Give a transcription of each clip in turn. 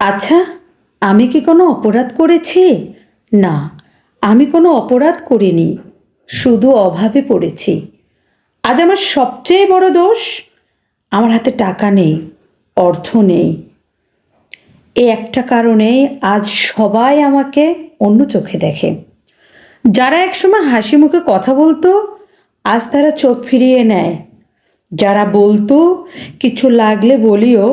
আচ্ছা, আমি কি কোনো অপরাধ করেছি? না, আমি কোনো অপরাধ করিনি। শুধু অভাবে পড়েছি। আজ আমার সবচেয়ে বড় দোষ, আমার হাতে টাকা নেই, অর্থ নেই। এই একটা কারণেই আজ সবাই আমাকে অন্য চোখে দেখে। যারা একসময় হাসি মুখে কথা বলতো, আজ তারা চোখ ফিরিয়ে নেয়। যারা বলতো কিছু লাগলে বলিও,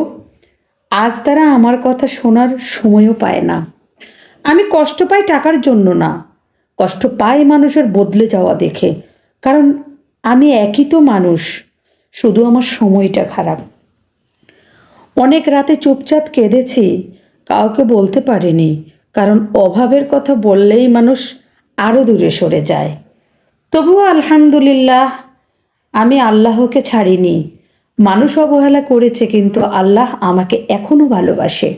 আজ তারা আমার কথা শোনার সময়ও পায় না। আমি কষ্ট পাই টাকার জন্য না, কষ্ট পাই মানুষের বদলে যাওয়া দেখে। কারণ আমি একই তো মানুষ, শুধু আমার সময়টা খারাপ। অনেক রাতে চুপচাপ কেঁদেছি, কাউকে বলতে পারিনি। কারণ অভাবের কথা বললেই মানুষ আরও দূরে সরে যায়। তবুও আলহামদুলিল্লাহ, আমি আল্লাহকে ছাড়িনি। মানুষ অবহেলা করেছে, কিন্তু আল্লাহ আমাকে এখনো ভালোবাসে।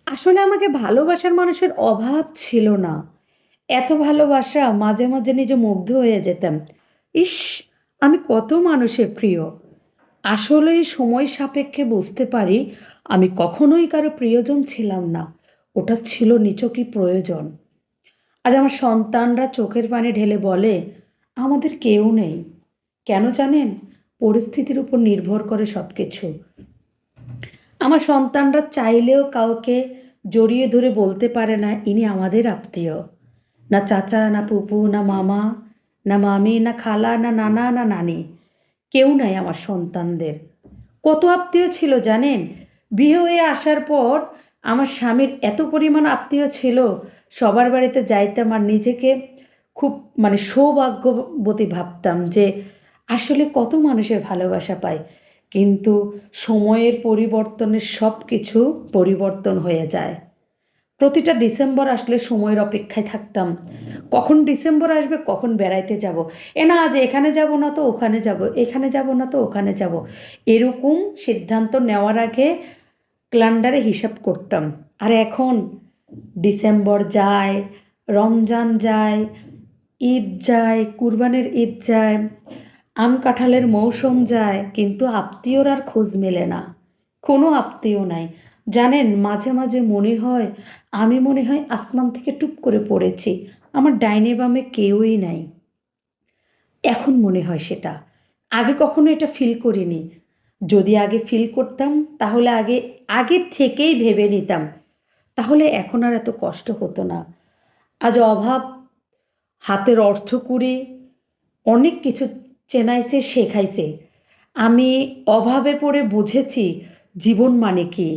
আসলে আমাকে ভালোবাসার মানুষের অভাব ছিল না। এত ভালোবাসা, মাঝে মাঝে নিজে মুগ্ধ হয়ে যেতাম। ইস, আমি কত মানুষের প্রিয়। আসলেই সময় সাপেক্ষে বুঝতে পারি আমি কখনোই কারো প্রিয়জন ছিলাম না। ওটা ছিল নিছকই প্রয়োজন। আজ আমার সন্তানরা চোখের পানি ঢেলে বলে, আমাদের কেউ নেই। কেন জানেন? পরিস্থিতির উপর নির্ভর করে সব কিছু। আমার সন্তানরা চাইলেও কাউকে জড়িয়ে ধরে বলতে পারে না ইনি আমাদের আত্মীয়। না চাচা, না ফুপু, না মামা, না মামি, না খালা, না নানা, না নানি। কেউ নাই আমার সন্তানদের। কত আত্মীয় ছিল জানেন? বিয়ে হয়ে আসার পর আমার স্বামীর এত পরিমাণ আত্মীয় ছিল, সবার বাড়িতে যাইতাম আর নিজেকে খুব সৌভাগ্যবতী ভাবতাম যে আসলে কত মানুষের ভালোবাসা পাই। কিন্তু সময়ের পরিবর্তনে সব কিছু পরিবর্তন হয়ে যায়। প্রতিটা ডিসেম্বর আসলে সময়ের অপেক্ষায় থাকতাম। কখন ডিসেম্বর আসবে, কখন বেড়াইতে যাব। এ না, আজ এখানে যাব না তো ওখানে যাব, এখানে যাব না তো ওখানে যাব। এরকম সিদ্ধান্ত নেওয়ার আগে ক্যালেন্ডারে হিসাব করতাম। আর এখন ডিসেম্বর যায়, রমজান যায়, ঈদ যায়, কুরবানির ঈদ যায়, আম কাঁঠালের মৌসুম যায়, কিন্তু আত্মীয়র আর খোঁজ মেলে না। কোনো আত্মীয় নাই। জানেন, মাঝে মাঝে মনে হয় আসমান থেকে টুপ করে পড়েছি। আমার ডাইনে বামে কেউই নাই। এখন মনে হয় সেটা। আগে কখনো এটা ফিল করিনি। যদি আগে ফিল করতাম, তাহলে আগে থেকেই ভেবে নিতাম, তাহলে এখন আর এত কষ্ট হতো না। আজ অভাব হাতের অর্থকড়ি অনেক কিছু চেনাইছে, শেখাইছে। আমি অভাবে পড়ে বুঝেছি জীবন মানে কি।